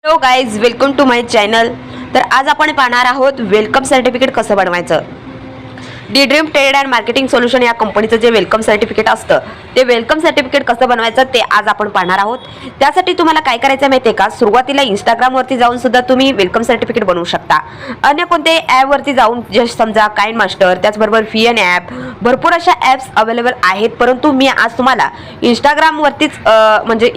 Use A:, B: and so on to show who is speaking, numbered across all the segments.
A: Hello guys, welcome to my channel. तर आज आपण पाहणार आहोत वेलकम सर्टिफिकेट कसं बनवायचं. D dream trade and marketing solution या कंपनीचं जे वेलकम सर्टिफिकेट असतं ते वेलकम सर्टिफिकेट कसं बनवायचं ते आज आपण पाहणार आहोत. त्यासाठी तुम्हाला काय करायचं माहिती आहे का, सुरुवातीला इंस्टाग्रामवरती जाऊन सुद्धा तुम्ही वेलकम सर्टिफिकेट बनवू शकता. अन्य कोणत्याही ॲपवरती जाऊन जस्ट समजा काइंड मास्टर, त्याचबरोबर VN ॲप, भरपूर अशा ॲप्स अवेलेबल आहेत. परंतु मी आज तुम्हाला इंस्टाग्रामवरतीच म्हणजे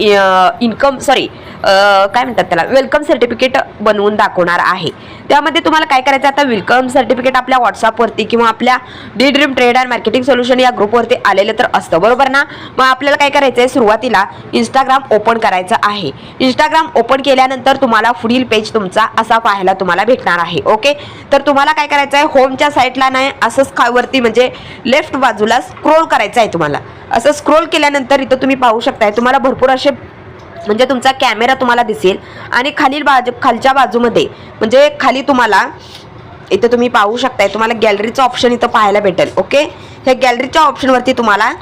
A: काय म्हणतात त्याला, वेलकम सर्टिफिकेट बनवून दाखवणार आहे. त्यामध्ये तुम्हाला काय करायचं, आता वेलकम सर्टिफिकेट आपल्या व्हॉट्सअपवरती किंवा आपल्या D dream trade and marketing solution या ग्रुपवरती आलेलं तर असतं, बरोबर ना. मग आपल्याला काय करायचं आहे, सुरुवातीला इंस्टाग्राम ओपन करायचं आहे. इंस्टाग्राम ओपन केल्यानंतर तुम्हाला पुढील पेज तुमचा असा पाहायला तुम्हाला भेटणार आहे. ओके, तर तुम्हाला काय करायचं आहे, होमच्या साईडला नाही असंच वरती म्हणजे लेफ्ट बाजूला स्क्रोल करायचं आहे. तुम्हाला असं स्क्रोल केल्यानंतर इथं तुम्ही पाहू शकताय, तुम्हाला भरपूर असे म्हणजे तुमचा कॅमेरा तुम्हाला दिसेल आणि खालच्या बाजूमध्ये म्हणजे खाली तुम्हाला इथं तुम्ही पाहू शकताय, तुम्हाला गॅलरीचं ऑप्शन इथं पाहायला भेटेल. ओके, हे गॅलरीच्या ऑप्शनवरती तुम्हाला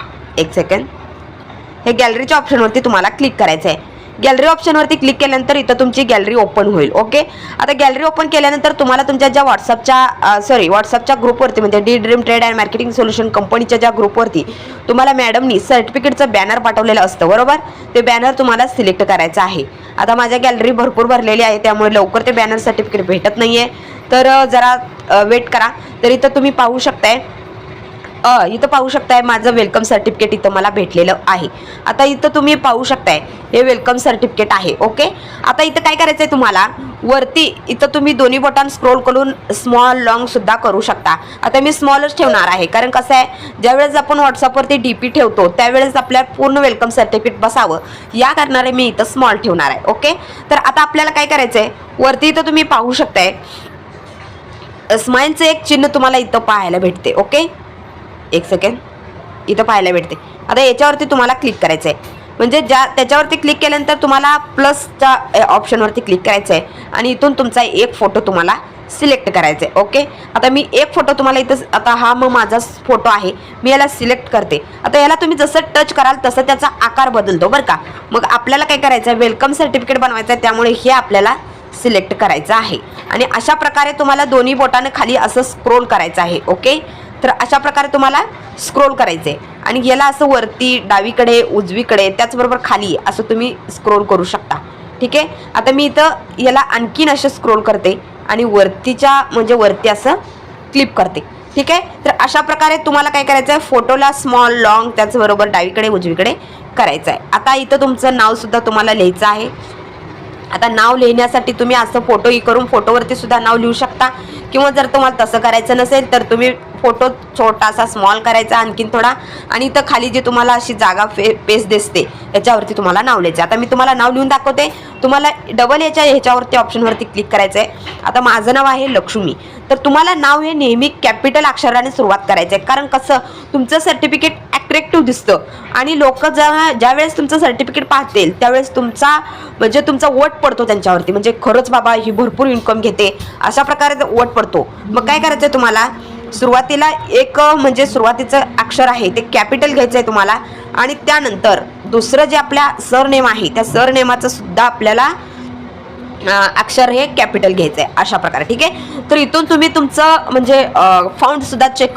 A: हे गॅलरीच्या ऑप्शनवरती तुम्हाला क्लिक करायचं आहे. गॅलरी ऑप्शनवरती क्लिक केल्यानंतर इथं तुमची गॅलरी ओपन होईल. ओके, आता गॅलरी ओपन केल्यानंतर तुम्हाला तुमच्या ज्या व्हॉट्सअपच्या ग्रुपवरती म्हणजे D dream trade and marketing solution कंपनीच्या ज्या ग्रुपवरती तुम्हाला मॅडमनी सर्टिफिकेटचं बॅनर पाठवलेलं असतं, बरोबर. ते बॅनर तुम्हाला सिलेक्ट करायचं आहे. आता माझ्या गॅलरी भरपूर भरलेली आहे, त्यामुळे लवकर ते बॅनर सर्टिफिकेट भेटत नाहीये, तर जरा वेट करा. तर इथं तुम्ही पाहू शकताय, इथं पाहू शकताय माझं वेलकम सर्टिफिकेट इथं मला भेटलेलं आहे. आता इथं तुम्ही पाहू शकताय हे वेलकम सर्टिफिकेट आहे. ओके, आता इथं काय करायचं आहे, तुम्हाला वरती इथं तुम्ही दोन्ही बोटान स्क्रोल करून स्मॉल लॉंग सुद्धा करू शकता. आता मी स्मॉलच ठेवणार आहे, कारण कसं आहे, ज्यावेळेस आपण व्हॉट्सअपवरती DP ठेवतो त्यावेळेस आपल्या पूर्ण वेलकम सर्टिफिकेट बसावं या कारणाने मी इथं स्मॉल ठेवणार आहे. ओके, तर आता आपल्याला काय करायचं आहे, वरती इथं तुम्ही पाहू शकताय स्माईलचं एक चिन्ह तुम्हाला इथं पाहायला भेटते. ओके, एक सेकंड, इथं पाहायला भेटते. आता याच्यावरती तुम्हाला क्लिक करायचं आहे, म्हणजे त्याच्यावरती क्लिक केल्यानंतर तुम्हाला प्लसच्या ऑप्शनवरती क्लिक करायचं आहे आणि इथून तुमचा एक फोटो तुम्हाला सिलेक्ट करायचा आहे. ओके, आता मी एक फोटो तुम्हाला इथं, आता हा मग माझा फोटो आहे, मी याला सिलेक्ट करते. आता याला तुम्ही जसं टच कराल तसं त्याचा आकार बदलतो, बरं का. मग आपल्याला काय करायचं आहे, वेलकम सर्टिफिकेट बनवायचं आहे, त्यामुळे हे आपल्याला सिलेक्ट करायचं आहे आणि अशा प्रकारे तुम्हाला दोन्ही बोटाने खाली असं स्क्रोल करायचं आहे. ओके, तर अशा प्रकारे तुम्हाला स्क्रोल करायचं आहे आणि याला असं वरती डावीकडे उजवीकडे त्याचबरोबर खाली असं तुम्ही स्क्रोल करू शकता. ठीक आहे, आता मी इथं याला आणखीन असं स्क्रोल करते आणि वरती असं क्लिप करते. ठीक आहे, तर अशा प्रकारे तुम्हाला काय करायचं आहे, फोटोला स्मॉल लॉंग त्याचबरोबर डावीकडे उजवीकडे करायचं आहे. आता इथं तुमचं नाव सुद्धा तुम्हाला लिहायचं आहे. आता नाव लिहिण्यासाठी तुम्ही असं फोटो करून फोटोवरती सुद्धा नाव लिहू शकता, किंवा जर तुम्हाला तसं करायचं नसेल तर तुम्ही फोटो छोटासा स्मॉल करायचा आणखीन थोडा, आणि इथं खाली जे तुम्हाला अशी जागा पेज दिसते याच्यावरती तुम्हाला नाव लिहायचं. आता मी तुम्हाला नाव लिहून दाखवते, तुम्हाला डबल ह्याच्यावरती ऑप्शनवरती क्लिक करायचं आहे. आता माझं नाव आहे लक्ष्मी, तर तुम्हाला नाव हे नेहमी कॅपिटल अक्षराने सुरुवात करायचं आहे, कारण कसं तुमचं सर्टिफिकेट अट्रॅक्टिव्ह दिसतं आणि लोक ज्यावेळेस तुमचं सर्टिफिकेट पाहतील त्यावेळेस तुमचा वोट पडतो त्यांच्यावरती, म्हणजे खरंच बाबा ही भरपूर इन्कम घेते अशा प्रकारे वोट पडतो. मग काय करायचं आहे, तुम्हाला सुरुवातीला म्हणजे सुरुवातीचं अक्षर आहे ते कॅपिटल घ्यायचं आहे तुम्हाला, आणि त्यानंतर दुसरं जे आपल्या सरनेम आहे त्या सरनेमाचं सुद्धा आपल्याला अक्षर हे कॅपिटल घ्यायचं आहे अशा प्रकारे. ठीक आहे, तर इथून तुम्ही तुमचं म्हणजे फॉन्ट सुद्धा चेंज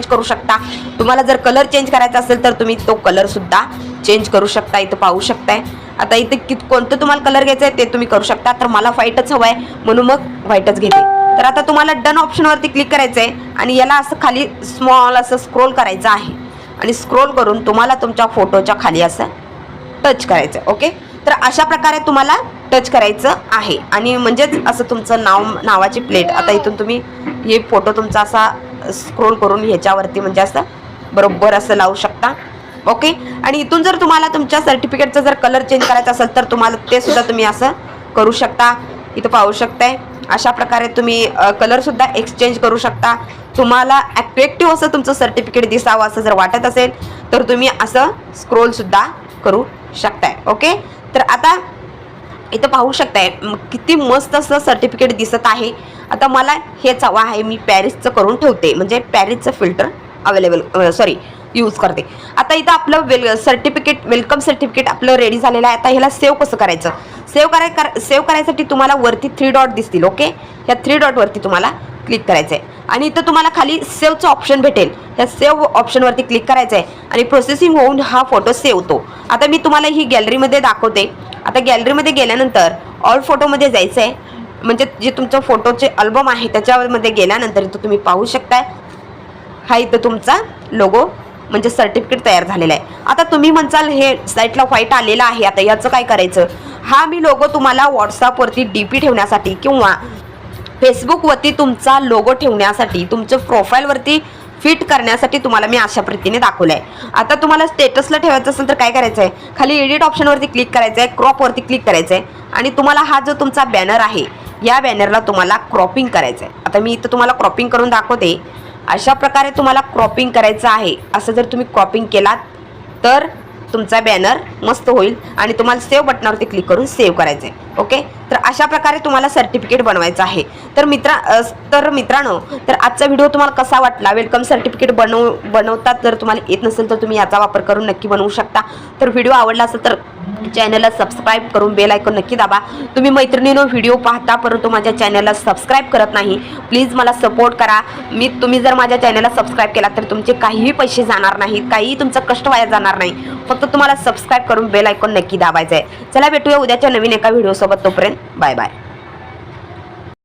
A: करू शकता. तुम्हाला जर कलर चेंज करायचा असेल तर तुम्ही तो कलर सुद्धा चेंज करू शकता. इथं पाहू शकताय, आता इथे कोणतं तुम्हाला कलर घ्यायचं आहे ते तुम्ही करू शकता. तर मला व्हाईटच हवं आहे म्हणून मग व्हाईटच घेते. तर आता तुम्हाला डन ऑप्शनवरती क्लिक करायचं आहे आणि याला असं खाली स्मॉल असं स्क्रोल करायचं आहे आणि स्क्रोल करून तुम्हाला तुमच्या फोटोच्या खाली असं टच करायचं आहे. ओके, तर अशा प्रकारे तुम्हाला टच करायचं आहे आणि म्हणजेच असं तुमचं नावाची प्लेट, आता इथून तुम्ही हे फोटो तुमचा असा स्क्रोल करून ह्याच्यावरती म्हणजे असं बरोबर असं लावू शकता. ओके, आणि इथून जर तुम्हाला तुमच्या सर्टिफिकेटचा जर कलर चेंज करायचा असेल तर तुम्हाला ते सुद्धा तुम्ही असं करू शकता. इथं पाहू शकताय अशा प्रकारे तुम्ही कलर सुद्धा एक्सचेंज करू शकता. तुम्हाला अट्रॅक्टिव्ह असं तुमचं सर्टिफिकेट दिसावं असं जर वाटत असेल तर तुम्ही असं स्क्रोल सुद्धा करू शकताय. ओके, तर आता इथं पाहू शकताय किती मस्त असं सर्टिफिकेट दिसत आहे. आता मला हेच हवं आहे, मी पॅरिसचं करून ठेवते, म्हणजे पॅरिसचं फिल्टर यूज करते. आता इथं आपलं सर्टिफिकेट, वेलकम सर्टिफिकेट आपलं रेडी झालेलं आहे. आता ह्याला सेव्ह कसं करायचं? सेव्ह करायसाठी तुम्हाला वरती 3 डॉट दिसतील. ओके, या 3 डॉटवरती तुम्हाला क्लिक करायचं आहे आणि इथं तुम्हाला खाली सेव्हचं ऑप्शन भेटेल. त्या सेव्ह ऑप्शनवरती क्लिक करायचं आहे आणि प्रोसेसिंग होऊन हा फोटो सेव्ह होतो. आता मी तुम्हाला ही गॅलरीमध्ये दाखवते. आता गॅलरीमध्ये गेल्यानंतर ऑल फोटोमध्ये जायचं आहे, म्हणजे जे तुमचं फोटोचे अल्बम आहे त्याच्यामध्ये गेल्यानंतर इथं तुम्ही पाहू शकताय, हा इथं तुमचा लोगो म्हणजे सर्टिफिकेट तयार झालेला आहे. आता तुम्ही म्हणसाल हे साईटला व्हाईट आलेलं आहे, आता याचं काय करायचं? हा मी लोगो तुम्हाला व्हॉट्सअपवरती DP ठेवण्यासाठी किंवा फेसबुकवरती तुमचा लोगो ठेवण्यासाठी, तुमच्या प्रोफाईलवरती फिट करण्यासाठी तुम्हाला मी अशा पद्धतीने दाखवलं आहे. आता तुम्हाला स्टेटसला ठेवायचं असेल तर काय करायचं आहे? खाली एडिट ऑप्शनवरती क्लिक करायचं आहे, क्रॉपवरती क्लिक करायचं आहे आणि तुम्हाला हा जो तुमचा बॅनर आहे या बॅनरला तुम्हाला क्रॉपिंग करायचं आहे. आता मी इथं तुम्हाला क्रॉपिंग करून दाखवते. अशा प्रकारे तुम्हाला क्रॉपिंग करायचं आहे. असं जर तुम्ही क्रॉपिंग केलात तर तुमचा बॅनर मस्त होईल आणि तुम्हाला सेव्ह बटनावरती क्लिक करून सेव्ह करायचं आहे. ओके, तर अशा प्रकारे तुम्हाला सर्टिफिकेट बनवायचं आहे. तर मित्रांनो, तर आजचा व्हिडिओ तुम्हाला कसा वाटला? वेलकम सर्टिफिकेट बनवतात जर तुम्हाला येत नसेल तर तुम्ही याचा वापर करून नक्की बनवू शकता. तर व्हिडिओ आवडला असेल तर चॅनलला सबस्क्राईब करून बेल आयकॉन नक्की दाबा. तुम्ही मैत्रिणींनो व्हिडिओ पाहता परंतु माझ्या चॅनलला सबस्क्राईब करत नाही, प्लीज मला सपोर्ट करा. तुम्ही जर माझ्या चॅनलला सबस्क्राईब केला तर तुमचे काहीही पैसे जाणार नाहीत, काहीही तुमचं कष्ट वाया जाणार नाही. फक्त तुम्हाला सबस्क्राईब करून बेल आयकॉन नक्की दाबायचं आहे. चला भेटूया उद्याच्या नवीन एका व्हिडिओसोबत. तोपर्यंत बाय बाय.